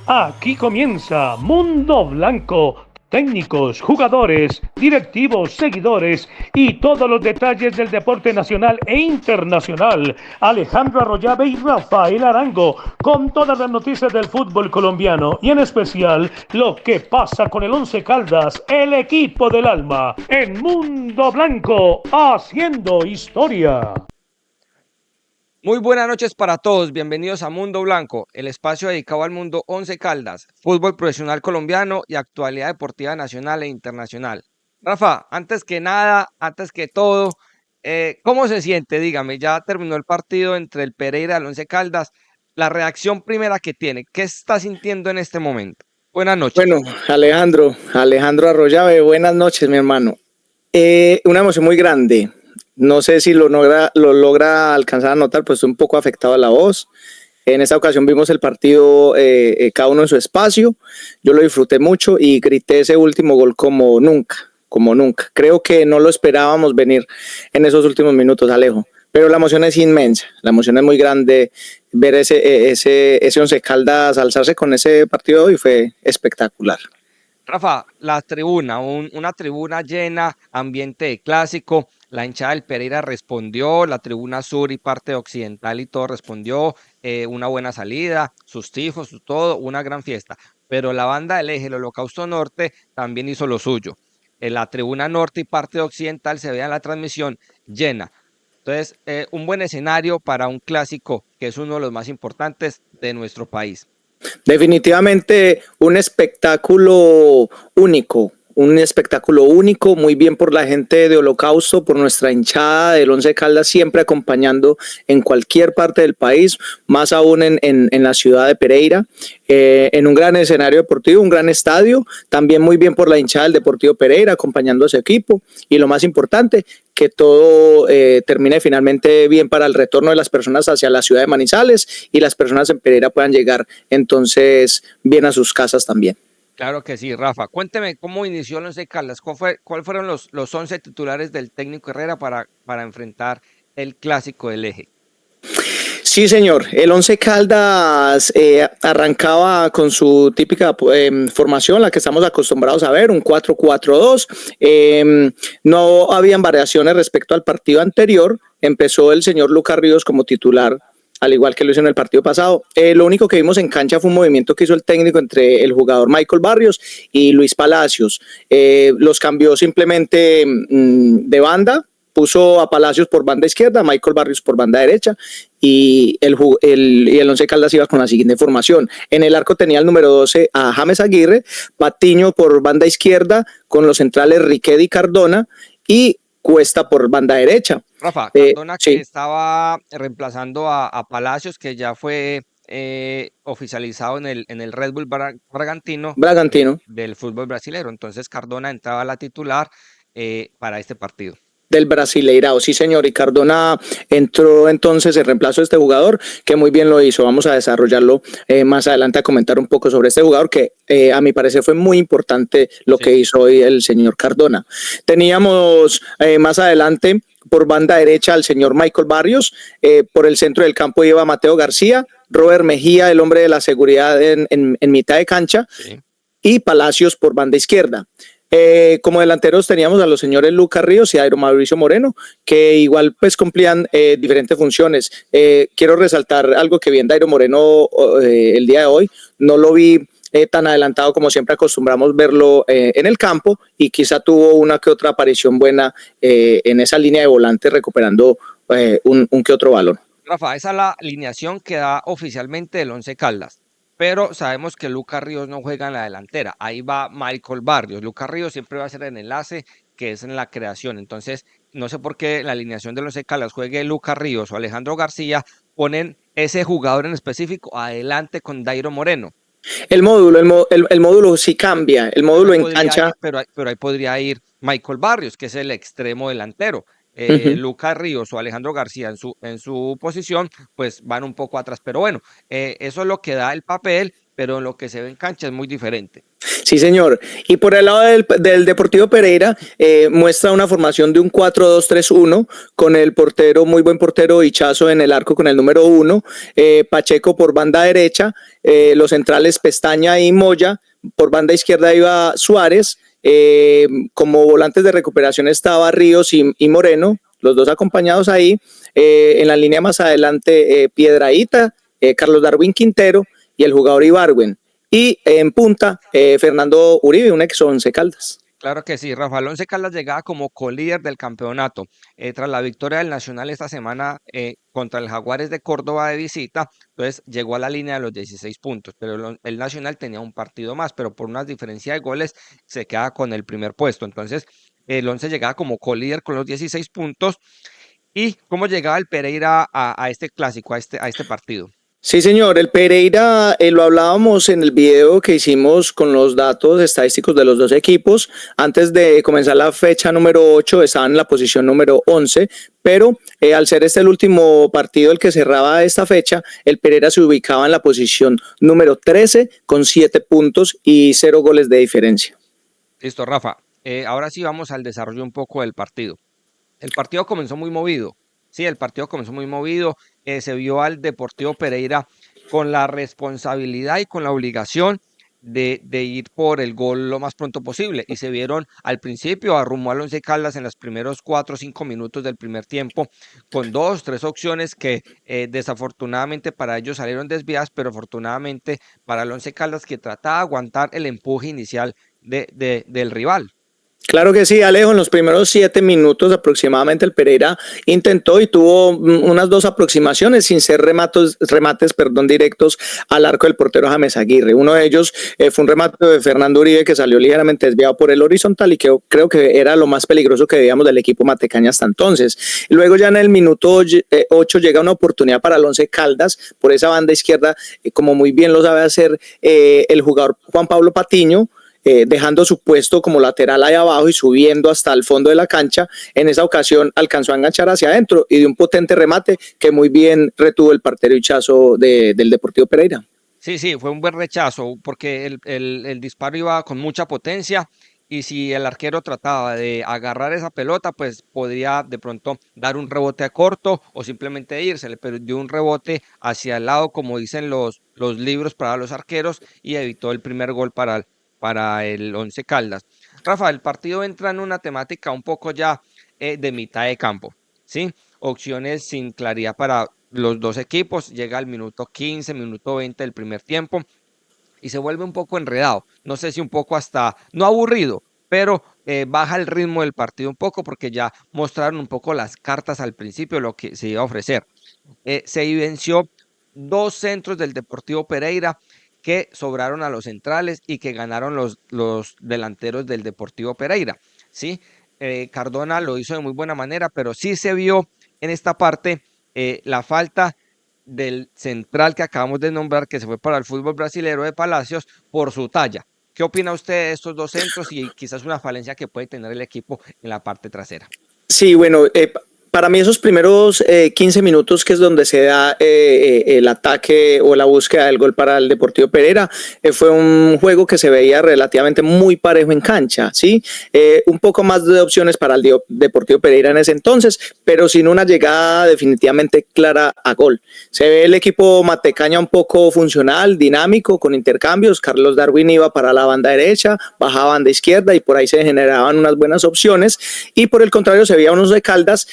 Aquí comienza Mundo Blanco. Técnicos, jugadores, directivos, seguidores y todos los detalles del deporte nacional e internacional. Alejandro Arroyave y Rafael Arango con todas las noticias del fútbol colombiano y en especial lo que pasa con el Once Caldas, el equipo del alma, en Mundo Blanco, haciendo historia. Muy buenas noches para todos, bienvenidos a Mundo Blanco, el espacio dedicado al mundo Once Caldas, fútbol profesional colombiano y actualidad deportiva nacional e internacional. Rafa, antes que nada, antes que todo, ¿cómo se siente? Dígame, ya terminó el partido entre el Pereira y el Once Caldas, la reacción primera que tiene, ¿qué está sintiendo en este momento? Buenas noches. Bueno, Alejandro Arroyave, buenas noches, mi hermano. Una emoción muy grande. No sé si lo logra alcanzar a notar, pues estoy un poco afectado a la voz. En esta ocasión vimos el partido cada uno en su espacio. Yo lo disfruté mucho y grité ese último gol como nunca, como nunca. Creo que no lo esperábamos venir en esos últimos minutos, Alejo. Pero la emoción es inmensa, la emoción es muy grande. Ver ese Once Caldas alzarse con ese partido de hoy fue espectacular. Rafa, la tribuna, una tribuna llena, ambiente de clásico, la hinchada del Pereira respondió, la tribuna sur y parte occidental y todo respondió, una buena salida, sus tifos, su todo, una gran fiesta. Pero la banda del Eje, el Holocausto Norte, también hizo lo suyo. En la tribuna norte y parte occidental se veía en la transmisión llena. Entonces, un buen escenario para un clásico que es uno de los más importantes de nuestro país. Definitivamente un espectáculo único, muy bien por la gente de Holocausto, por nuestra hinchada del Once Caldas, siempre acompañando en cualquier parte del país, más aún en la ciudad de Pereira, en un gran escenario deportivo, un gran estadio, también muy bien por la hinchada del Deportivo Pereira, acompañando a ese equipo, y lo más importante, que todo termine finalmente bien para el retorno de las personas hacia la ciudad de Manizales y las personas en Pereira puedan llegar entonces bien a sus casas también. Claro que sí, Rafa. Cuénteme cómo inició el Once Caldas, cuál fueron los 11 titulares del técnico Herrera para enfrentar el clásico del Eje. Sí, señor. El Once Caldas arrancaba con su típica formación, la que estamos acostumbrados a ver, un 4-4-2. No habían variaciones respecto al partido anterior. Empezó el señor Lucas Ríos como titular, al igual que lo hizo en el partido pasado. Lo único que vimos en cancha fue un movimiento que hizo el técnico entre el jugador Michael Barrios y Luis Palacios. Los cambió simplemente de banda, puso a Palacios por banda izquierda, a Michael Barrios por banda derecha y el Once Caldas iba con la siguiente formación. En el arco tenía el número 12 a James Aguirre, Patiño por banda izquierda con los centrales Riquet y Cardona y Cuesta por banda derecha. Rafa, Cardona que Sí, estaba reemplazando a Palacios, que ya fue oficializado en el Red Bull Bragantino Bragantino. del fútbol brasileño. Entonces Cardona entraba a la titular para este partido. Del Brasileirao, sí señor, y Cardona entró entonces en reemplazo de este jugador, que muy bien lo hizo. Vamos a desarrollarlo más adelante, a comentar un poco sobre este jugador, que a mi parecer fue muy importante lo que hizo hoy el señor Cardona. Teníamos más adelante por banda derecha al señor Michael Barrios, por el centro del campo iba Mateo García, Robert Mejía, el hombre de la seguridad en mitad de cancha, Sí. y Palacios por banda izquierda. Como delanteros teníamos a los señores Lucas Ríos y Airo Mauricio Moreno, que igual pues cumplían diferentes funciones. Quiero resaltar algo que vi en Dairo Moreno el día de hoy. No lo vi tan adelantado como siempre acostumbramos verlo en el campo y quizá tuvo una que otra aparición buena en esa línea de volante recuperando un que otro balón. Rafa, esa es la alineación que da oficialmente el Once Caldas. Pero sabemos que Lucas Ríos no juega en la delantera. Ahí va Michael Barrios. Lucas Ríos siempre va a ser el enlace que es en la creación. Entonces, no sé por qué la alineación de los Once Caldas juegue Lucas Ríos o Alejandro García. Ponen ese jugador en específico adelante con Dairo Moreno. El módulo sí cambia. El Pero ahí módulo en podría cancha. ir, pero ahí podría ir Michael Barrios, que es el extremo delantero. Uh-huh. Lucas Ríos o Alejandro García en su posición, pues van un poco atrás. Pero bueno, eso es lo que da el papel pero en lo que se ve en cancha es muy diferente. Sí, señor. Y por el lado del Deportivo Pereira, muestra una formación de un 4-2-3-1 con el portero, muy buen portero, Ichazo en el arco con el número 1, Pacheco por banda derecha, los centrales Pestaña y Moya, por banda izquierda iba Suárez, como volantes de recuperación estaba Ríos y Moreno, los dos acompañados ahí, en la línea más adelante Piedrahíta, Carlos Darwin Quintero y el jugador Ibargüen. Y en punta, Fernando Uribe, un ex Once Caldas. Claro que sí, Rafael Once Caldas llegaba como colíder del campeonato. Tras la victoria del Nacional esta semana contra el Jaguares de Córdoba de visita, entonces llegó a la línea de los 16 puntos, pero el Nacional tenía un partido más, pero por una diferencia de goles se queda con el primer puesto. Entonces el Once llegaba como colíder con los 16 puntos. ¿Y cómo llegaba el Pereira a este clásico, a este partido? Sí, señor, el Pereira lo hablábamos en el video que hicimos con los datos estadísticos de los dos equipos. Antes de comenzar la fecha número 8 estaban en la posición número 11, pero al ser este el último partido el que cerraba esta fecha, el Pereira se ubicaba en la posición número 13 con 7 puntos y 0 goles de diferencia. Listo, Rafa. Ahora sí vamos al desarrollo un poco del partido. El partido comenzó muy movido. Sí, el partido comenzó muy movido. Se vio al Deportivo Pereira con la responsabilidad y con la obligación de ir por el gol lo más pronto posible. Y se vieron al principio, arrumó al Once Caldas en los primeros 4 o 5 minutos del primer tiempo, con 2, 3 opciones que desafortunadamente para ellos salieron desviadas, pero afortunadamente para el Once Caldas, que trataba de aguantar el empuje inicial del rival. Claro que sí, Alejo, en los primeros 7 minutos aproximadamente el Pereira intentó y tuvo unas 2 aproximaciones sin ser remates directos al arco del portero James Aguirre. Uno de ellos fue un remate de Fernando Uribe que salió ligeramente desviado por el horizontal y que creo que era lo más peligroso que veíamos del equipo matecaña hasta entonces. Luego ya en el minuto 8 llega una oportunidad para el Once Caldas por esa banda izquierda, como muy bien lo sabe hacer el jugador Juan Pablo Patiño, dejando su puesto como lateral ahí abajo y subiendo hasta el fondo de la cancha. En esa ocasión alcanzó a enganchar hacia adentro y de un potente remate que muy bien retuvo el partero Ichazo del Deportivo Pereira. Sí, fue un buen rechazo porque el disparo iba con mucha potencia y si el arquero trataba de agarrar esa pelota, pues podría de pronto dar un rebote a corto o simplemente írsele, pero dio un rebote hacia el lado, como dicen los libros para los arqueros, y evitó el primer gol para el Once Caldas. Rafa, el partido entra en una temática un poco ya de mitad de campo, ¿sí? Opciones sin claridad para los dos equipos, llega al minuto 15, minuto 20 del primer tiempo y se vuelve un poco enredado, no sé si un poco hasta, no aburrido, pero baja el ritmo del partido un poco porque ya mostraron un poco las cartas al principio, lo que se iba a ofrecer. Se evidenció 2 centros del Deportivo Pereira que sobraron a los centrales y que ganaron los delanteros del Deportivo Pereira, ¿sí? Cardona lo hizo de muy buena manera, pero sí se vio en esta parte la falta del central que acabamos de nombrar, que se fue para el fútbol brasilero de Palacios por su talla. ¿Qué opina usted de estos 2 centros y quizás una falencia que puede tener el equipo en la parte trasera? Sí, bueno, para mí esos primeros 15 minutos, que es donde se da el ataque o la búsqueda del gol para el Deportivo Pereira, fue un juego que se veía relativamente muy parejo en cancha, ¿sí? Un poco más de opciones para el Deportivo Pereira en ese entonces, pero sin una llegada definitivamente clara a gol. Se ve el equipo matecaña un poco funcional, dinámico, con intercambios. Carlos Darwin iba para la banda derecha, bajaba banda izquierda y por ahí se generaban unas buenas opciones. Y por el contrario se veía unos de Caldas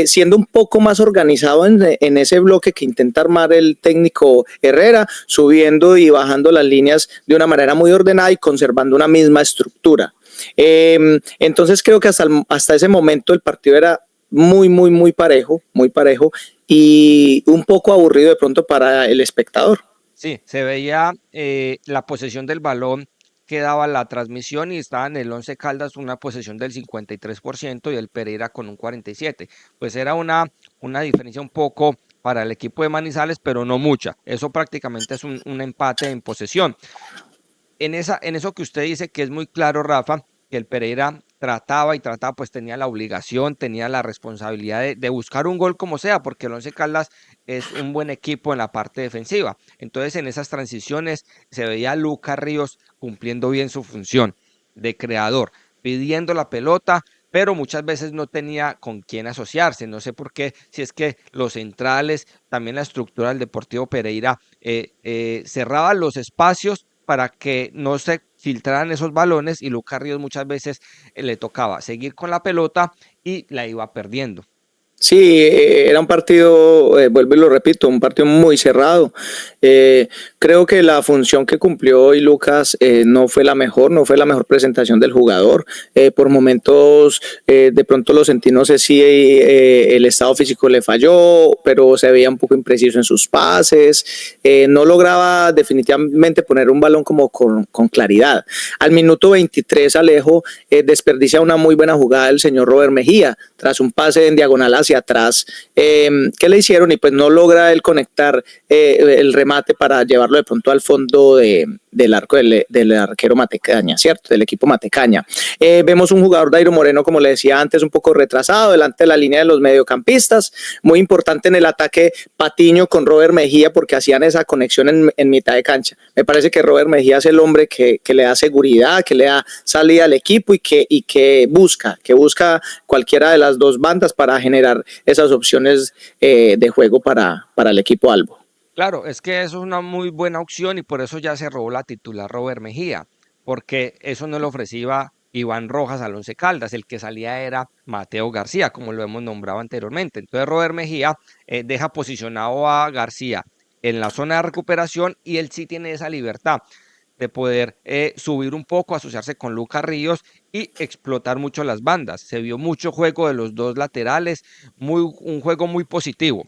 siendo un poco más organizado en ese bloque que intenta armar el técnico Herrera, subiendo y bajando las líneas de una manera muy ordenada y conservando una misma estructura. Entonces creo que hasta ese momento el partido era muy parejo y un poco aburrido de pronto para el espectador. Sí, se veía la posesión del balón que daba la transmisión y estaba en el Once Caldas una posesión del 53% y el Pereira con un 47%. Pues era una diferencia un poco para el equipo de Manizales, pero no mucha. Eso prácticamente es un empate en posesión. En eso que usted dice que es muy claro, Rafa, que el Pereira trataba y trataba, pues tenía la obligación, tenía la responsabilidad de buscar un gol como sea, porque el Once Caldas es un buen equipo en la parte defensiva. Entonces, en esas transiciones se veía a Lucas Ríos cumpliendo bien su función de creador, pidiendo la pelota, pero muchas veces no tenía con quién asociarse. No sé por qué, si es que los centrales, también la estructura del Deportivo Pereira cerraba los espacios para que no se filtraran esos balones y Lucas Ríos muchas veces le tocaba seguir con la pelota y la iba perdiendo. Sí, era un partido, vuelvo y lo repito, un partido muy cerrado. Creo que la función que cumplió hoy Lucas no fue la mejor, no fue la mejor presentación del jugador. Por momentos, de pronto lo sentí, no sé si el estado físico le falló, pero se veía un poco impreciso en sus pases. No lograba definitivamente poner un balón como con claridad. Al minuto 23, Alejo desperdicia una muy buena jugada del señor Robert Mejía, tras un pase en diagonal hacia atrás, ¿qué le hicieron? Y pues no logra él conectar el remate para llevarlo de pronto al fondo del arco del arquero Matecaña, ¿cierto? Del equipo Matecaña. Vemos un jugador, Dairo Moreno, como le decía antes, un poco retrasado delante de la línea de los mediocampistas, muy importante en el ataque Patiño con Robert Mejía porque hacían esa conexión en mitad de cancha. Me parece que Robert Mejía es el hombre que le da seguridad, que le da salida al equipo y que busca cualquiera de las dos bandas para generar esas opciones de juego para el equipo Albo. Claro, es que eso es una muy buena opción y por eso ya se robó la titular Robert Mejía, porque eso no lo ofrecía Iván Rojas al Once Caldas, el que salía era Mateo García, como lo hemos nombrado anteriormente. Entonces Robert Mejía deja posicionado a García en la zona de recuperación y él sí tiene esa libertad de poder subir un poco, asociarse con Lucas Ríos y explotar mucho las bandas. Se vio mucho juego de los dos laterales, un juego muy positivo,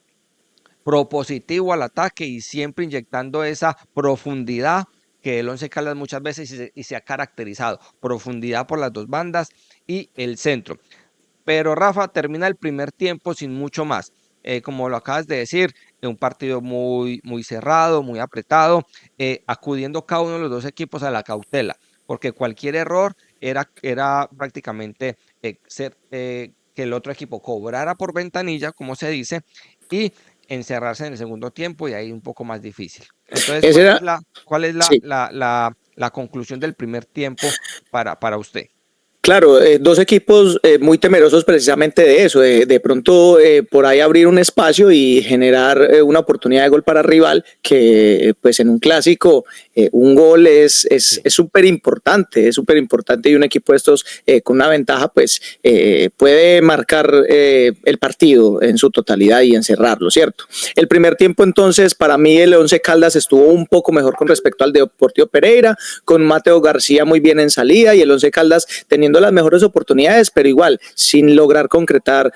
propositivo al ataque y siempre inyectando esa profundidad que el Once Caldas muchas veces y se ha caracterizado, profundidad por las dos bandas y el centro. Pero Rafa termina el primer tiempo sin mucho más. Como lo acabas de decir, un partido muy cerrado, muy apretado, acudiendo cada uno de los dos equipos a la cautela, porque cualquier error era prácticamente que el otro equipo cobrara por ventanilla, como se dice, y encerrarse en el segundo tiempo y ahí un poco más difícil. Entonces, Ese era, cuál es sí. la conclusión del primer tiempo para usted? Claro, dos equipos muy temerosos precisamente de eso, de pronto por ahí abrir un espacio y generar una oportunidad de gol para el rival, que pues en un clásico un gol es súper importante, y un equipo de estos con una ventaja pues puede marcar el partido en su totalidad y encerrarlo, ¿cierto? El primer tiempo entonces para mí el Once Caldas estuvo un poco mejor con respecto al Deportivo Pereira, con Mateo García muy bien en salida y el Once Caldas teniendo las mejores oportunidades, pero igual sin lograr concretar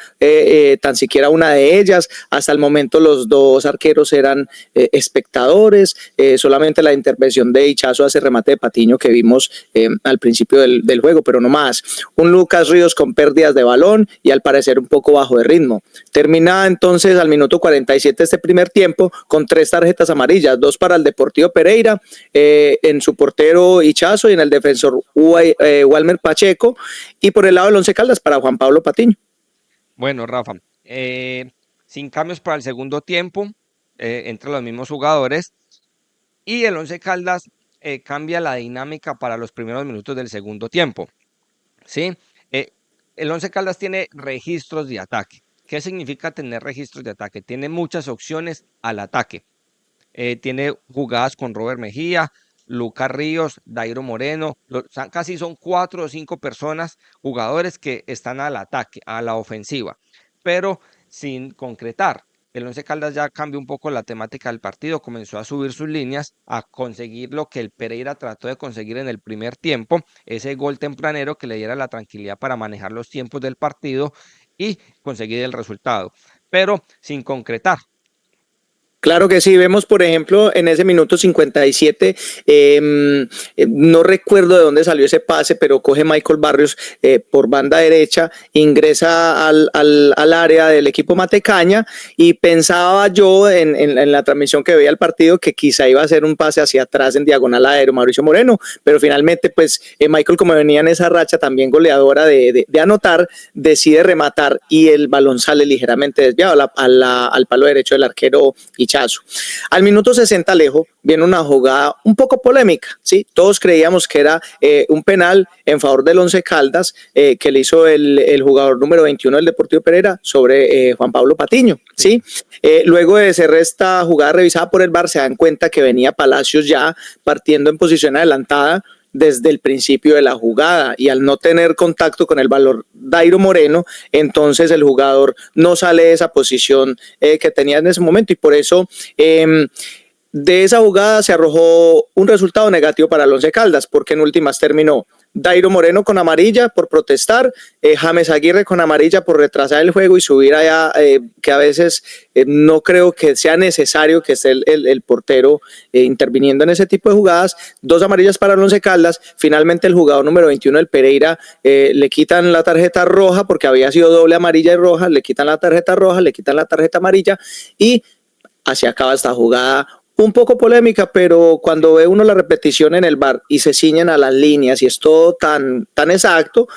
tan siquiera una de ellas. Hasta el momento los dos arqueros eran espectadores, solamente la intervención de Hichazo hace remate de Patiño que vimos al principio del juego, pero no más. Un Lucas Ríos con pérdidas de balón y al parecer un poco bajo de ritmo. Termina entonces al minuto 47 este primer tiempo con 3 tarjetas amarillas, 2 para el Deportivo Pereira, en su portero Hichazo y en el defensor Walmer Pacheco, y por el lado del Once Caldas para Juan Pablo Patiño. Bueno, Rafa, sin cambios para el segundo tiempo, entre los mismos jugadores, y el Once Caldas cambia la dinámica para los primeros minutos del segundo tiempo, ¿sí? El Once Caldas tiene registros de ataque. ¿Qué significa tener registros de ataque? Tiene muchas opciones al ataque. Tiene jugadas con Robert Mejía, Lucas Ríos, Dairo Moreno, casi son 4 o 5 personas, jugadores que están al ataque, a la ofensiva, pero sin concretar. El Once Caldas ya cambió un poco la temática del partido, comenzó a subir sus líneas, a conseguir lo que el Pereira trató de conseguir en el primer tiempo, ese gol tempranero que le diera la tranquilidad para manejar los tiempos del partido y conseguir el resultado, pero sin concretar. Claro que sí, vemos por ejemplo en ese minuto 57, no recuerdo de dónde salió ese pase, pero coge Michael Barrios por banda derecha, ingresa al área del equipo Matecaña y pensaba yo en la transmisión que veía el partido que quizá iba a ser un pase hacia atrás en diagonal a Mauricio Moreno, pero finalmente pues Michael, como venía en esa racha también goleadora de anotar, decide rematar y el balón sale ligeramente desviado al palo derecho del arquero Ichazo. Al minuto 60, Alejo, viene una jugada un poco polémica, ¿sí? Todos creíamos que era un penal en favor del Once Caldas que le hizo el jugador número 21 del Deportivo Pereira sobre Juan Pablo Patiño, ¿sí? Luego de ser esta jugada revisada por el VAR, se dan cuenta que venía Palacios ya partiendo en posición adelantada desde el principio de la jugada, y al no tener contacto con el valor Dairo Moreno, entonces el jugador no sale de esa posición que tenía en ese momento, y por eso de esa jugada se arrojó un resultado negativo para el Once Caldas, porque en últimas terminó Dairo Moreno con amarilla por protestar, James Aguirre con amarilla por retrasar el juego y subir allá, que a veces no creo que sea necesario que esté el portero interviniendo en ese tipo de jugadas. 2 amarillas para el Once Caldas. Finalmente el jugador número 21 del Pereira le quitan la tarjeta roja porque había sido doble amarilla y roja, le quitan la tarjeta roja, le quitan la tarjeta amarilla y así acaba esta jugada un poco polémica, pero cuando ve uno la repetición en el VAR y se ciñen a las líneas y es todo tan exacto,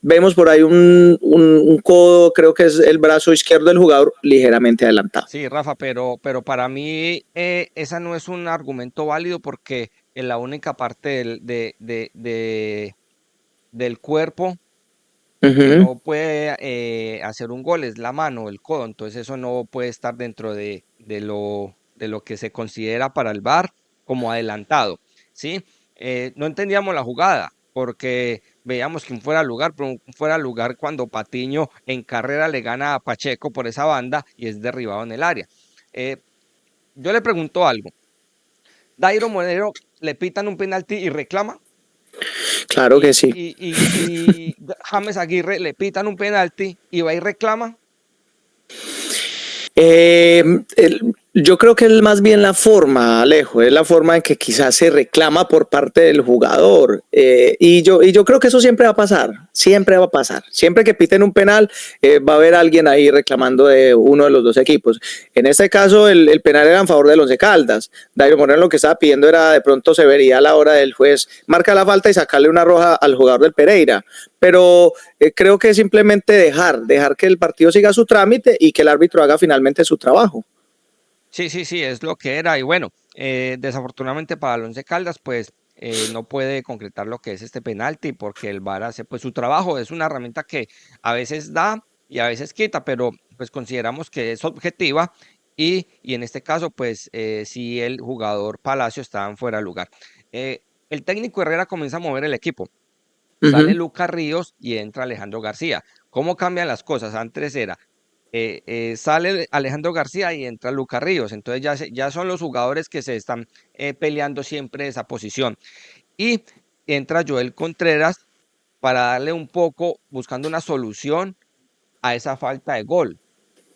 vemos por ahí un codo, creo que es el brazo izquierdo del jugador, ligeramente adelantado. Sí, Rafa, pero para mí esa no es un argumento válido porque en la única parte del cuerpo que no puede hacer un gol es la mano, el codo, entonces eso no puede estar dentro de lo que se considera para el VAR como adelantado, ¿sí? No entendíamos la jugada porque veíamos que un fuera de lugar, pero un fuera de lugar cuando Patiño en carrera le gana a Pacheco por esa banda y es derribado en el área. Yo le pregunto algo, ¿Dairo Moreno le pitan un penalti y reclama? Claro que sí. Y James Aguirre le pitan un penalti y va y reclama. Yo creo que es más bien la forma, Alejo, es la forma en que quizás se reclama por parte del jugador. Y yo creo que eso siempre va a pasar, siempre va a pasar. Siempre que piten un penal, va a haber alguien ahí reclamando de uno de los dos equipos. En este caso, el penal era en favor del Once Caldas. Dairo Moreno lo que estaba pidiendo era de pronto severidad a la hora del juez marca la falta y sacarle una roja al jugador del Pereira. Pero creo que es simplemente dejar que el partido siga su trámite y que el árbitro haga finalmente su trabajo. Sí, es lo que era. Y bueno, desafortunadamente para el Once Caldas, pues no puede concretar lo que es este penalti porque el VAR hace pues su trabajo. Es una herramienta que a veces da y a veces quita, pero pues consideramos que es objetiva y en este caso, pues sí el jugador Palacio estaba fuera de lugar. El técnico Herrera comienza a mover el equipo. Sale Lucas Ríos y entra Alejandro García. ¿Cómo cambian las cosas? Antes era sale Alejandro García y entra Lucas Ríos, entonces ya son los jugadores que se están peleando siempre esa posición, y entra Joel Contreras para darle un poco, buscando una solución a esa falta de gol,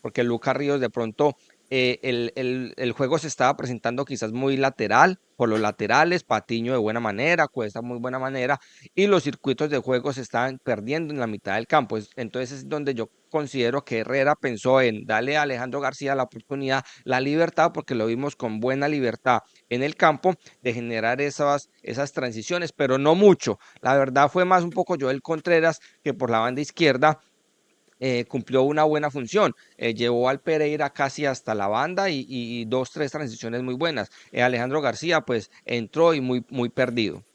porque Lucas Ríos de pronto el juego se estaba presentando quizás muy lateral, por los laterales, Patiño de buena manera, Cuesta muy buena manera, y los circuitos de juego se estaban perdiendo en la mitad del campo. Entonces es donde yo considero que Herrera pensó en darle a Alejandro García la oportunidad, la libertad, porque lo vimos con buena libertad en el campo, de generar esas transiciones, pero no mucho. La verdad fue más un poco Joel Contreras, que por la banda izquierda cumplió una buena función, llevó al Pereira casi hasta la banda y 2-3 transiciones muy buenas. Alejandro García pues entró y muy perdido.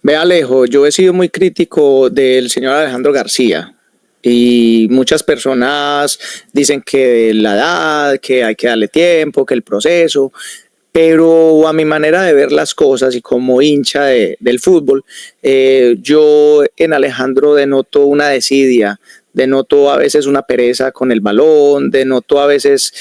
Ve, Alejo, yo he sido muy crítico del señor Alejandro García y muchas personas dicen que la edad, que hay que darle tiempo, que el proceso, pero a mi manera de ver las cosas y como hincha del fútbol, yo en Alejandro denoto una desidia denoto a veces una pereza con el balón, denoto a veces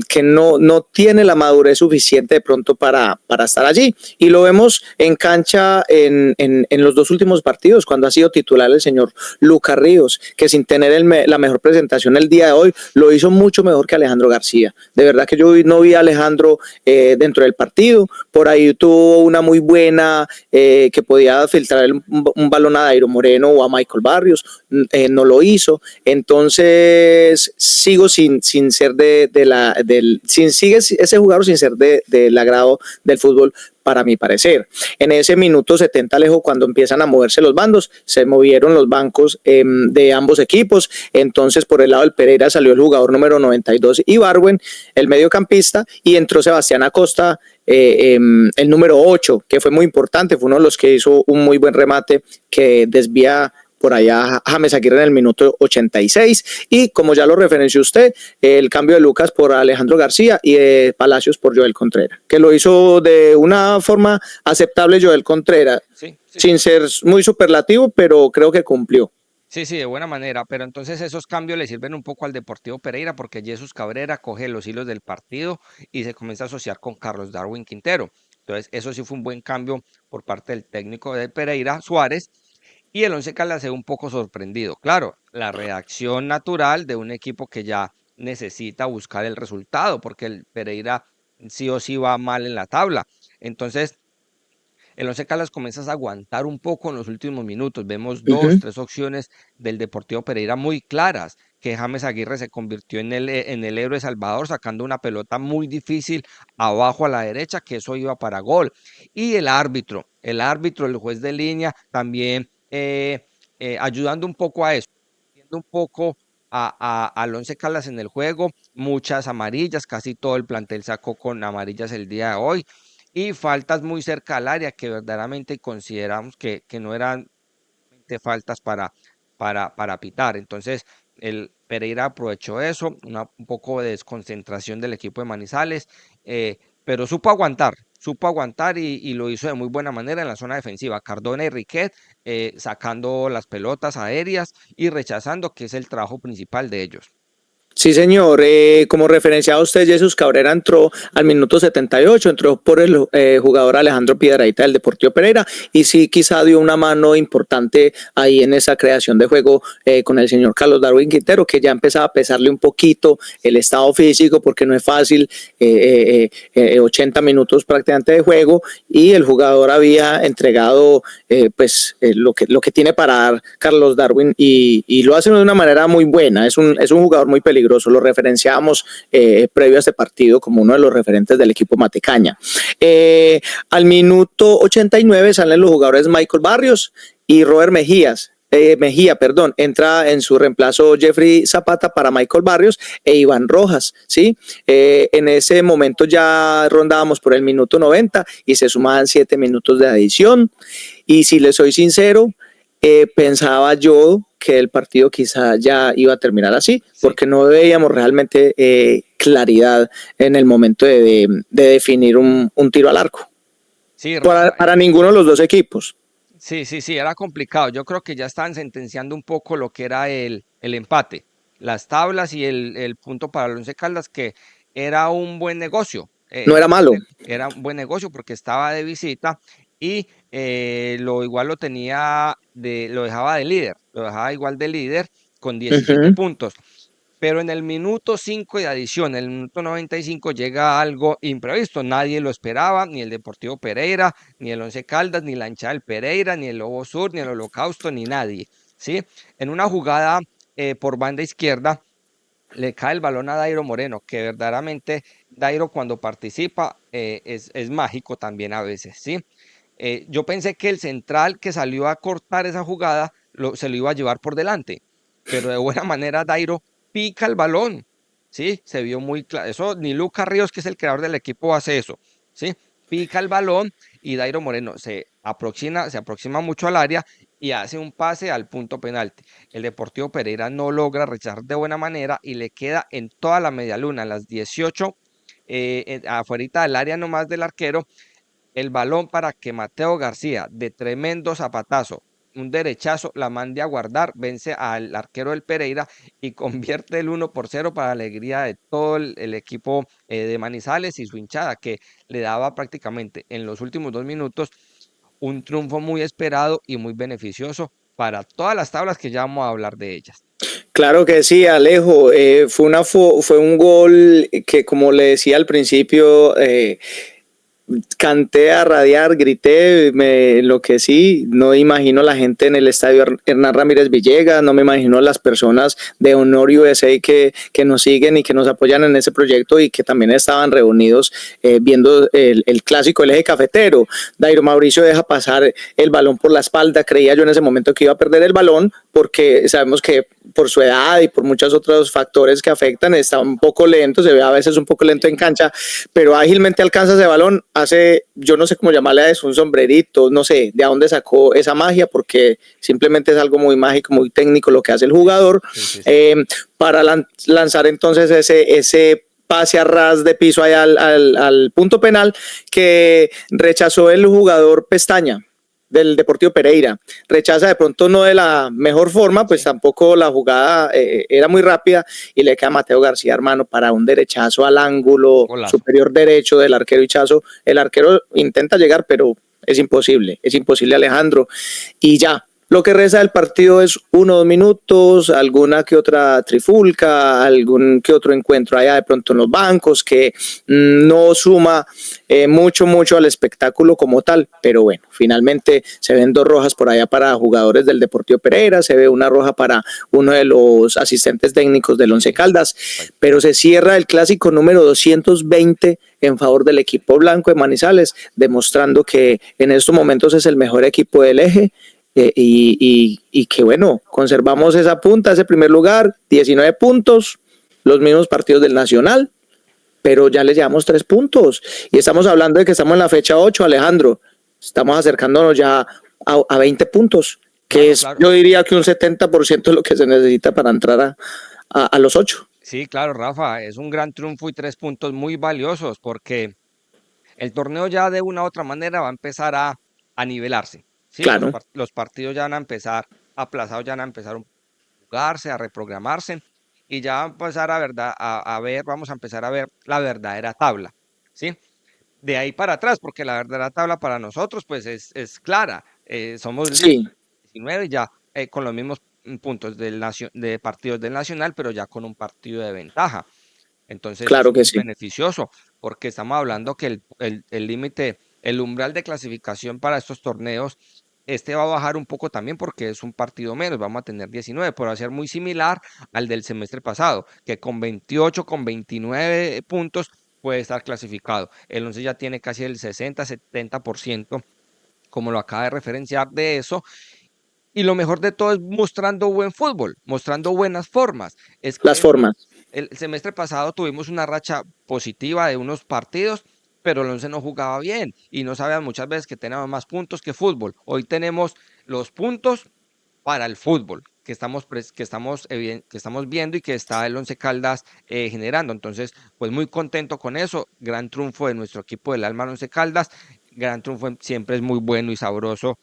que no tiene la madurez suficiente de pronto para estar allí. Y lo vemos en cancha en los dos últimos partidos, cuando ha sido titular el señor Lucas Ríos, que sin tener la mejor presentación el día de hoy, lo hizo mucho mejor que Alejandro García. De verdad que yo no vi a Alejandro dentro del partido, por ahí tuvo una muy buena que podía filtrar un balón a Dairo Moreno o a Michael Barrios, no lo hizo. Entonces sigo sin ser sigue ese jugador sin ser del agrado del fútbol, para mi parecer. En ese minuto 70, Alejo, cuando empiezan a moverse los bandos, se movieron los bancos de ambos equipos. Entonces, por el lado del Pereira salió el jugador número 92, Ibargüen, el mediocampista, y entró Sebastián Acosta, el número 8, que fue muy importante, fue uno de los que hizo un muy buen remate que desvía por allá James Aguirre en el minuto 86, y como ya lo referenció usted, el cambio de Lucas por Alejandro García y de Palacios por Joel Contreras, que lo hizo de una forma aceptable Joel Contreras, Sí, sí. sin ser muy superlativo, pero creo que cumplió. Sí, de buena manera, pero entonces esos cambios le sirven un poco al Deportivo Pereira porque Jesús Cabrera coge los hilos del partido y se comienza a asociar con Carlos Darwin Quintero. Entonces, eso sí fue un buen cambio por parte del técnico de Pereira, Suárez, y el Once Caldas se ve un poco sorprendido. Claro, la reacción natural de un equipo que ya necesita buscar el resultado porque el Pereira sí o sí va mal en la tabla. Entonces, el Once Caldas comienza a aguantar un poco en los últimos minutos. Vemos dos, tres opciones del Deportivo Pereira muy claras, que James Aguirre se convirtió en el héroe Salvador, sacando una pelota muy difícil abajo a la derecha, que eso iba para gol. Y el árbitro, el juez de línea, también ayudando un poco a eso, viendo un poco al Once Caldas en el juego, muchas amarillas, casi todo el plantel sacó con amarillas el día de hoy, y faltas muy cerca al área que verdaderamente consideramos que no eran faltas para pitar. Entonces, el Pereira aprovechó eso, un poco de desconcentración del equipo de Manizales, pero supo aguantar y lo hizo de muy buena manera en la zona defensiva. Cardona y Riquet sacando las pelotas aéreas y rechazando, que es el trabajo principal de ellos. Sí, señor. Como referenciado usted, Jesús Cabrera entró al minuto 78, entró por el jugador Alejandro Piedrahita del Deportivo Pereira, y sí, quizá dio una mano importante ahí en esa creación de juego con el señor Carlos Darwin Quintero, que ya empezaba a pesarle un poquito el estado físico, porque no es fácil, 80 minutos prácticamente de juego, y el jugador había entregado lo que tiene para dar Carlos Darwin, y lo hace de una manera muy buena. Es un jugador muy peligroso. Lo referenciábamos previo a este partido como uno de los referentes del equipo Matecaña. Al minuto 89 salen los jugadores Michael Barrios y Robert Mejía, entra en su reemplazo Jeffrey Zapata para Michael Barrios e Iván Rojas, ¿sí? En ese momento ya rondábamos por el minuto 90 y se sumaban 7 minutos de adición, y si les soy sincero, pensaba yo que el partido quizá ya iba a terminar así, porque no veíamos realmente claridad en el momento de definir un tiro al arco. Sí, para ninguno de los dos equipos. Sí, era complicado. Yo creo que ya estaban sentenciando un poco lo que era el empate, las tablas y el punto para el Once Caldas, que era un buen negocio. No era malo. Era un buen negocio porque estaba de visita y igual lo dejaba de líder, lo dejaba igual de líder con 17 puntos. Pero en el minuto 5 de adición, en el minuto 95, llega algo imprevisto. Nadie lo esperaba, ni el Deportivo Pereira, ni el Once Caldas, ni la hinchada del Pereira, ni el Lobo Sur, ni el Holocausto, ni nadie, ¿sí? En una jugada por banda izquierda, le cae el balón a Dairo Moreno, que verdaderamente Dairo, cuando participa, es mágico también a veces, ¿sí? Yo pensé que el central que salió a cortar esa jugada se lo iba a llevar por delante, pero de buena manera Dairo pica el balón, ¿sí? Se vio muy claro. Eso ni Lucas Ríos, que es el creador del equipo, hace eso, ¿sí? Pica el balón y Dairo Moreno se aproxima mucho al área y hace un pase al punto penalti. El Deportivo Pereira no logra rechazar de buena manera y le queda en toda la media luna, en las 18, afuerita del área nomás del arquero, el balón para que Mateo García, de tremendo zapatazo, un derechazo, la mande a guardar, vence al arquero del Pereira y convierte el 1-0 para alegría de todo el equipo de Manizales y su hinchada, que le daba prácticamente en los últimos 2 minutos un triunfo muy esperado y muy beneficioso para todas las tablas, que ya vamos a hablar de ellas. Claro que sí, Alejo. Fue un gol que, como le decía al principio, canté a radiar, grité, me enloquecí. No imagino la gente en el estadio Hernán Ramírez Villegas, no me imagino las personas de Honor USA que nos siguen y que nos apoyan en ese proyecto y que también estaban reunidos viendo el clásico del Eje Cafetero. Dairo Mauricio deja pasar el balón por la espalda. Creía yo en ese momento que iba a perder el balón, porque sabemos que por su edad y por muchos otros factores que afectan, está un poco lento, se ve a veces un poco lento en cancha, pero ágilmente alcanza ese balón, hace, yo no sé cómo llamarle a eso, un sombrerito, no sé de dónde sacó esa magia, porque simplemente es algo muy mágico, muy técnico lo que hace el jugador, para lanzar entonces ese pase a ras de piso allá al punto penal que rechazó el jugador Pestaña del Deportivo Pereira. Rechaza de pronto no de la mejor forma, pues tampoco la jugada era muy rápida y le queda a Mateo García, hermano, para un derechazo al ángulo superior derecho del arquero Hichazo. El arquero intenta llegar, pero es imposible Alejandro. Y ya, lo que resta del partido es 1 o 2 minutos, alguna que otra trifulca, algún que otro encuentro allá de pronto en los bancos que no suma mucho al espectáculo como tal, pero bueno, finalmente se ven 2 rojas por allá para jugadores del Deportivo Pereira, se ve una roja para uno de los asistentes técnicos del Once Caldas, pero se cierra el clásico número 220 en favor del equipo blanco de Manizales, demostrando que en estos momentos es el mejor equipo del Eje. Y que bueno, conservamos esa punta, ese primer lugar, 19 puntos, los mismos partidos del Nacional, pero ya les llevamos 3 puntos y estamos hablando de que estamos en la fecha 8, Alejandro, estamos acercándonos ya a 20 puntos, que claro. Yo diría que un 70% es lo que se necesita para entrar a los 8. Sí, claro, Rafa, es un gran triunfo y 3 puntos muy valiosos, porque el torneo ya de una u otra manera va a empezar a nivelarse. Sí, claro. Los partidos ya van a empezar aplazados, ya van a empezar a jugarse, a reprogramarse y ya va a empezar vamos a empezar a ver la verdadera tabla, ¿sí? De ahí para atrás, porque la verdadera tabla para nosotros pues es clara, somos 19 ya con los mismos puntos de partidos del Nacional, pero ya con un partido de ventaja. Entonces claro que es sí. beneficioso, porque estamos hablando que el límite, el umbral de clasificación para estos torneos, va a bajar un poco también porque es un partido menos, vamos a tener 19, pero va a ser muy similar al del semestre pasado, que con 28, con 29 puntos puede estar clasificado. El 11 ya tiene casi el 60-70%, como lo acaba de referenciar de eso. Y lo mejor de todo es mostrando buen fútbol, mostrando buenas formas. Las formas. El semestre pasado tuvimos una racha positiva de unos partidos, pero el 11 no jugaba bien y no sabían muchas veces que teníamos más puntos que fútbol. Hoy tenemos los puntos para el fútbol que estamos viendo y que está el Once Caldas generando. Entonces, pues muy contento con eso. Gran triunfo de nuestro equipo del Alma Once Caldas. Gran triunfo, siempre es muy bueno y sabroso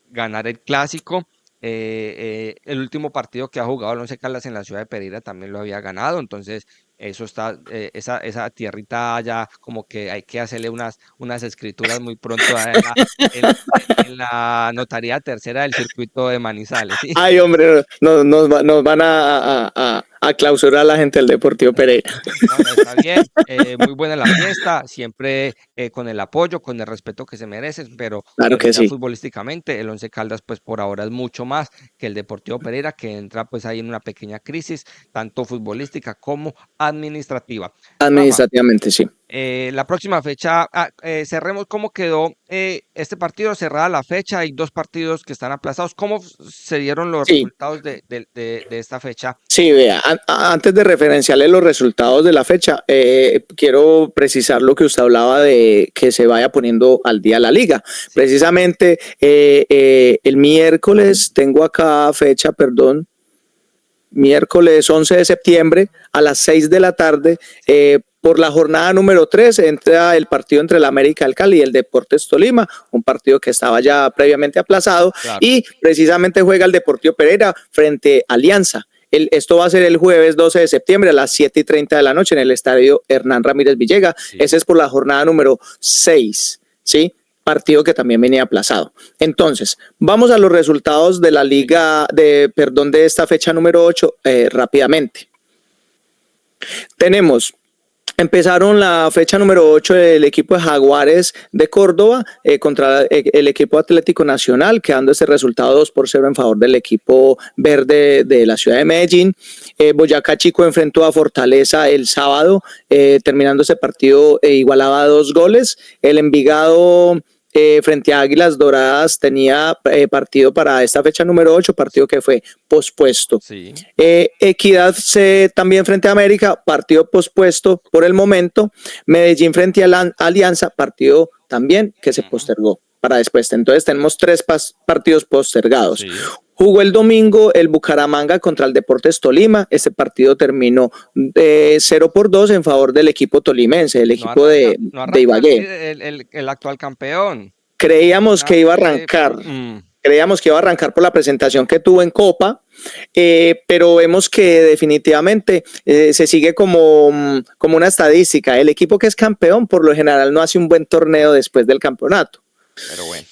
ganar el clásico. El último partido que ha jugado el Once Caldas en la ciudad de Pereira también lo había ganado, entonces eso está, esa tierrita ya como que hay que hacerle unas escrituras muy pronto en la notaría tercera del circuito de Manizales, ¿sí? Ay, hombre, nos van a clausurar a la gente del Deportivo Pereira. No, está bien, muy buena la fiesta, siempre con el apoyo, con el respeto que se merecen, pero claro que sí. Futbolísticamente el Once Caldas pues por ahora es mucho más que el Deportivo Pereira, que entra pues ahí en una pequeña crisis, tanto futbolística como administrativa. Administrativamente, Rafa, sí. La próxima fecha, cerremos cómo quedó este partido, cerrada la fecha, hay 2 partidos que están aplazados. ¿Cómo se dieron los resultados de esta fecha? Sí, vea, antes de referenciarle los resultados de la fecha, quiero precisar lo que usted hablaba de que se vaya poniendo al día la liga. Sí. Precisamente el miércoles, tengo acá fecha, miércoles 11 de septiembre a las 6 de la tarde, Por la jornada número 3 entra el partido entre el América del Cali y el Deportes Tolima, un partido que estaba ya previamente aplazado, Claro. y precisamente juega el Deportivo Pereira frente a Alianza. Esto va a ser el jueves 12 de septiembre a las 7:30 de la noche en el estadio Hernán Ramírez Villega. Sí. Ese es por la jornada número 6, ¿sí? Partido que también venía aplazado. Entonces, vamos a los resultados de la liga, de esta fecha número 8 rápidamente. Empezaron la fecha número 8 del equipo de Jaguares de Córdoba contra el equipo Atlético Nacional, quedando ese resultado 2-0 en favor del equipo verde de la ciudad de Medellín. Boyacá Chico enfrentó a Fortaleza el sábado, terminando ese partido igualaba a 2 goles. El Envigado frente a Águilas Doradas tenía partido para esta fecha número 8, partido que fue pospuesto. Sí. Equidad también frente a América, partido pospuesto por el momento. Medellín frente a la Alianza, partido también que se postergó para después. Entonces tenemos 3 partidos postergados. Sí. Jugó el domingo el Bucaramanga contra el Deportes Tolima. Este partido terminó 0-2 en favor del equipo tolimense, el equipo de Ibagué. El actual campeón. Creíamos que iba a arrancar. Creíamos que iba a arrancar por la presentación que tuvo en Copa, pero vemos que definitivamente se sigue como una estadística. El equipo que es campeón por lo general no hace un buen torneo después del campeonato. Pero bueno.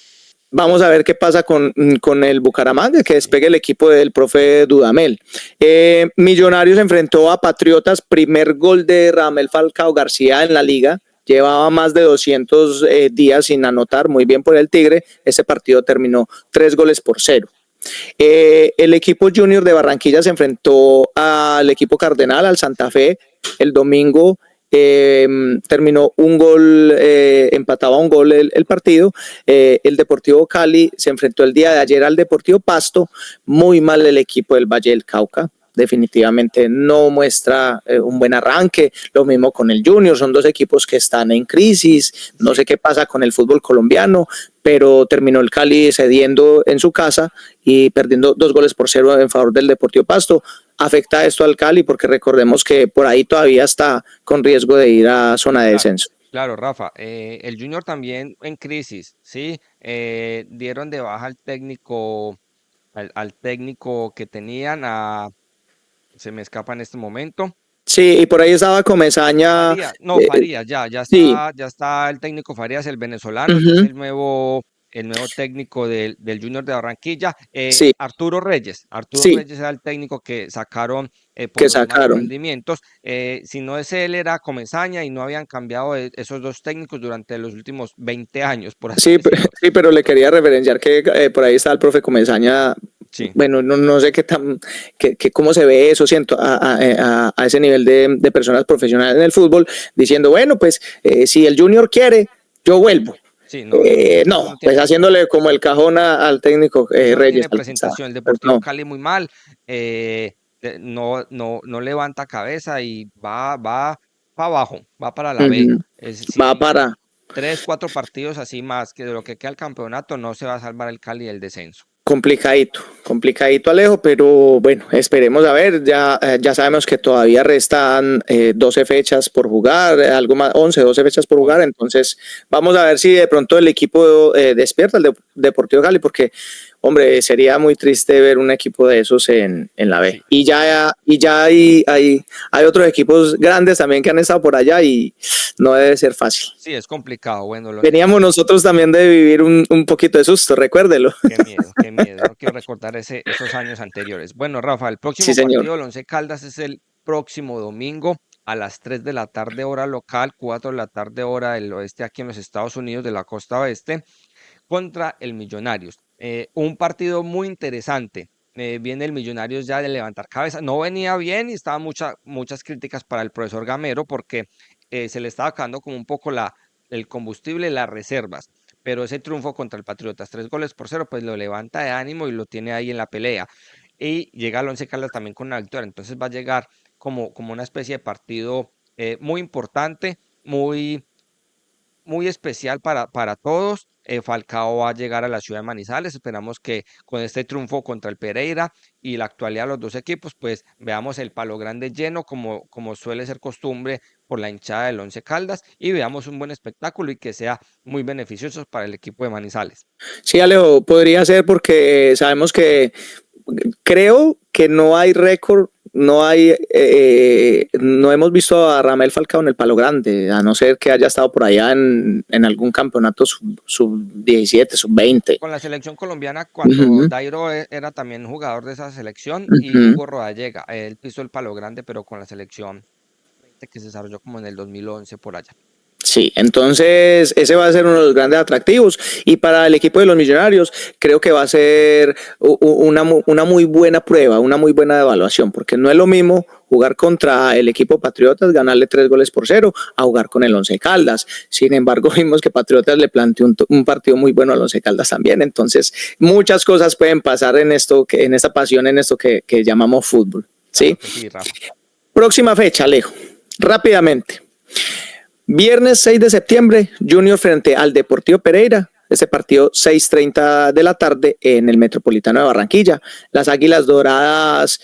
Vamos a ver qué pasa con el Bucaramanga, que despegue el equipo del profe Dudamel. Millonarios enfrentó a Patriotas, primer gol de Radamel Falcao García en la liga. Llevaba más de 200 días sin anotar, muy bien por el Tigre. Ese partido terminó 3-0. El equipo Junior de Barranquilla se enfrentó al equipo Cardenal, al Santa Fe, el domingo. Terminó un gol, empataba un gol el partido. El Deportivo Cali se enfrentó el día de ayer al Deportivo Pasto. Muy mal el equipo del Valle del Cauca. Definitivamente no muestra un buen arranque. Lo mismo con el Junior, son 2 equipos que están en crisis. No sé qué pasa con el fútbol colombiano, pero terminó el Cali cediendo en su casa y perdiendo 2-0 en favor del Deportivo Pasto. Afecta esto al Cali porque recordemos que por ahí todavía está con riesgo de ir a zona de descenso. Claro, Rafa, el Junior también en crisis, ¿sí? Dieron de baja al técnico, al técnico que tenían, se me escapa en este momento. Sí, y por ahí estaba Comesaña. Farías, ya sí. está el técnico Farías, el venezolano, que es el nuevo técnico del Junior de Barranquilla. Sí. Arturo Reyes Sí. Reyes era el técnico que sacaron por Que los malos sacaron. rendimientos. Si no es él, era Comesaña, y no habían cambiado esos 2 técnicos durante los últimos 20 años, por así decirlo. Sí, pero le quería referenciar que por ahí está el profe Comesaña. Sí. Bueno, no sé cómo se ve eso, siento, a ese nivel de personas profesionales en el fútbol, diciendo, bueno, pues si el Junior quiere, yo vuelvo. Sí, pues haciéndole como el cajón al técnico no Reyes. Tiene presentación, el Deportivo Cali muy mal, no levanta cabeza y va abajo, va para la B. Va para 3-4 partidos así más que de lo que queda el campeonato, no se va a salvar el Cali del descenso. Complicadito Alejo, pero bueno, esperemos a ver, ya sabemos que todavía restan 12 fechas por jugar, algo más, 12 fechas por jugar, entonces vamos a ver si de pronto el equipo despierta, el Deportivo Cali, porque hombre, sería muy triste ver un equipo de esos en la B. Sí. Y ya hay otros equipos grandes también que han estado por allá y no debe ser fácil. Sí, es complicado. Bueno, veníamos nosotros también de vivir un poquito de susto, recuérdelo. Qué miedo. No quiero recordar esos años anteriores. Bueno, Rafa, el próximo partido del Once Caldas es el próximo domingo a las 3 de la tarde hora local, 4 de la tarde hora del oeste aquí en los Estados Unidos de la costa oeste, contra el Millonarios. Un partido muy interesante. Viene el Millonarios ya de levantar cabeza. No venía bien y estaban muchas críticas para el profesor Gamero porque se le estaba acabando como un poco el combustible, las reservas. Pero ese triunfo contra el Patriotas, 3-0, pues lo levanta de ánimo y lo tiene ahí en la pelea. Y llega al Once Caldas también con una victoria. Entonces va a llegar como una especie de partido muy importante, muy especial para todos. Falcao va a llegar a la ciudad de Manizales. Esperamos que con este triunfo contra el Pereira y la actualidad de los dos equipos, pues veamos el Palo Grande lleno como suele ser costumbre por la hinchada del Once Caldas y veamos un buen espectáculo y que sea muy beneficioso para el equipo de Manizales. Sí, Alejo, podría ser porque sabemos que creo que no hay récord, no hemos visto a Ramel Falcao en el Palo Grande, a no ser que haya estado por allá en algún campeonato sub-17, sub-20. Con la selección colombiana, cuando Dairo era también jugador de esa selección y Hugo Rodallega, él pisó el Palo Grande, pero con la selección que se desarrolló como en el 2011 por allá. Sí, entonces ese va a ser uno de los grandes atractivos y para el equipo de los Millonarios creo que va a ser una muy buena prueba, una muy buena evaluación, porque no es lo mismo jugar contra el equipo Patriotas, ganarle 3-0 a jugar con el Once Caldas. Sin embargo, vimos que Patriotas le planteó un partido muy bueno al Once Caldas también, entonces muchas cosas pueden pasar en esta pasión, en esto que llamamos fútbol. ¿Sí? Sí, Rafa. Próxima fecha, Alejo, rápidamente. Viernes 6 de septiembre, Junior frente al Deportivo Pereira. Ese partido 6:30 de la tarde en el Metropolitano de Barranquilla. Las Águilas Doradas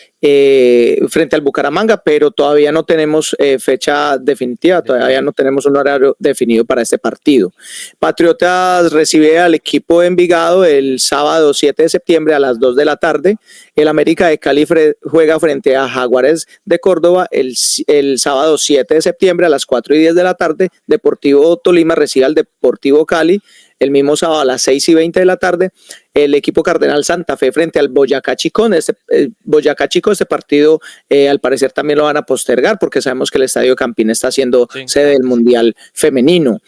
frente al Bucaramanga, pero todavía no tenemos fecha definitiva, todavía no tenemos un horario definido para este partido. Patriotas recibe al equipo de Envigado el sábado 7 de septiembre a las 2 de la tarde. El América de Cali juega frente a Jaguares de Córdoba el sábado 7 de septiembre a las 4:10 de la tarde. Deportivo Tolima recibe al Deportivo Cali el mismo sábado a las 6:20 de la tarde. El equipo Cardenal Santa Fe frente al Boyacá Chico. Este partido al parecer también lo van a postergar porque sabemos que el Estadio Campín está siendo sede del Mundial Femenino.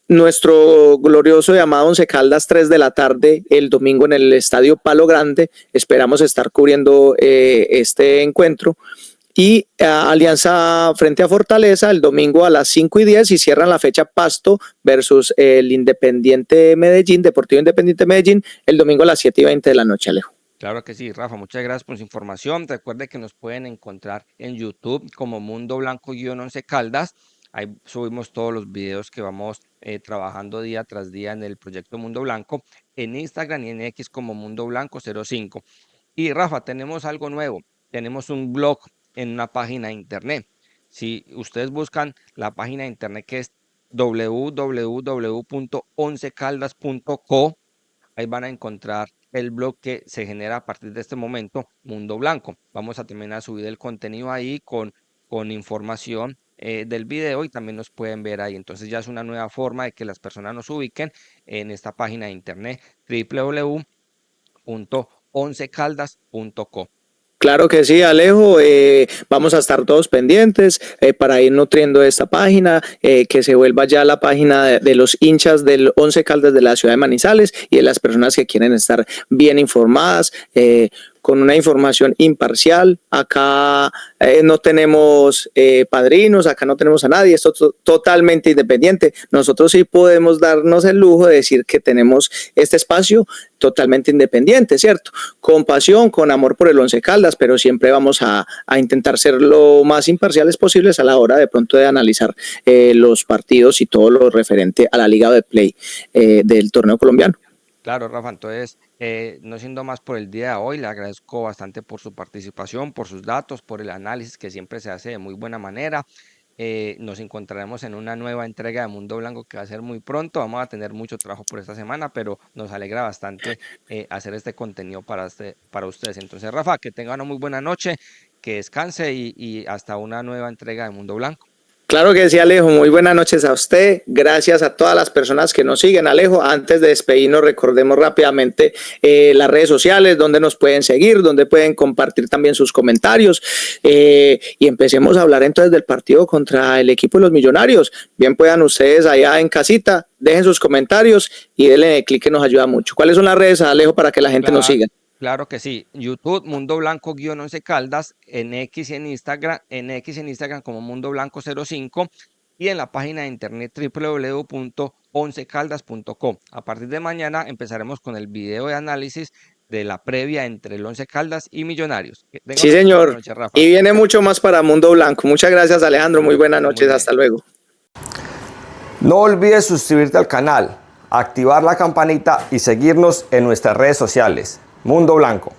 Nuestro glorioso llamado Once Caldas 3 de la tarde el domingo en el Estadio Palo Grande. Esperamos estar cubriendo este encuentro. Y Alianza frente a Fortaleza el domingo a las 5:10 y cierran la fecha Pasto versus el Independiente Medellín, Deportivo Independiente Medellín, el domingo a las 7:20 de la noche, Alejo. Claro que sí, Rafa, muchas gracias por su información. Recuerde que nos pueden encontrar en YouTube como Mundo Blanco-Once Caldas. Ahí subimos todos los videos que vamos trabajando día tras día en el proyecto Mundo Blanco, en Instagram y en X como Mundo Blanco 05. Y Rafa, tenemos algo nuevo, tenemos un blog en una página de internet. Si ustedes buscan la página de internet que es www.oncecaldas.co, ahí van a encontrar el blog que se genera a partir de este momento, Mundo Blanco. Vamos a terminar a subir el contenido ahí con información del video y también nos pueden ver ahí. Entonces ya es una nueva forma de que las personas nos ubiquen en esta página de internet www.oncecaldas.co. Claro que sí, Alejo, vamos a estar todos pendientes para ir nutriendo esta página, que se vuelva ya la página de los hinchas del Once Caldas de la ciudad de Manizales y de las personas que quieren estar bien informadas, con una información imparcial. Acá no tenemos padrinos, acá no tenemos a nadie, esto es totalmente independiente. Nosotros sí podemos darnos el lujo de decir que tenemos este espacio totalmente independiente, ¿cierto? Con pasión, con amor por el Once Caldas, pero siempre vamos a intentar ser lo más imparciales posibles a la hora de pronto de analizar los partidos y todo lo referente a la Liga de Play del torneo colombiano. Claro, Rafa, entonces, no siendo más por el día de hoy, le agradezco bastante por su participación, por sus datos, por el análisis que siempre se hace de muy buena manera. Nos encontraremos en una nueva entrega de Mundo Blanco que va a ser muy pronto. Vamos a tener mucho trabajo por esta semana, pero nos alegra bastante hacer este contenido para ustedes. Entonces, Rafa, que tenga una muy buena noche, que descanse y hasta una nueva entrega de Mundo Blanco. Claro que sí, Alejo, muy buenas noches a usted, gracias a todas las personas que nos siguen. Alejo, antes de despedirnos, recordemos rápidamente las redes sociales, donde nos pueden seguir, donde pueden compartir también sus comentarios, y empecemos a hablar entonces del partido contra el equipo de los Millonarios. Bien puedan ustedes allá en casita, dejen sus comentarios y denle clic que nos ayuda mucho. ¿Cuáles son las redes, Alejo, para que la gente nos siga? Claro que sí, YouTube, Mundo Blanco-Once Caldas, en X y en Instagram como Mundo Blanco 05 y en la página de internet www.oncecaldas.com. A partir de mañana empezaremos con el video de análisis de la previa entre el Once Caldas y Millonarios. Sí, señor, noche, y viene mucho más para Mundo Blanco. Muchas gracias, Alejandro, muy buenas noches, hasta luego. No olvides suscribirte al canal. activar la campanita y seguirnos en nuestras redes sociales. Mundo Blanco.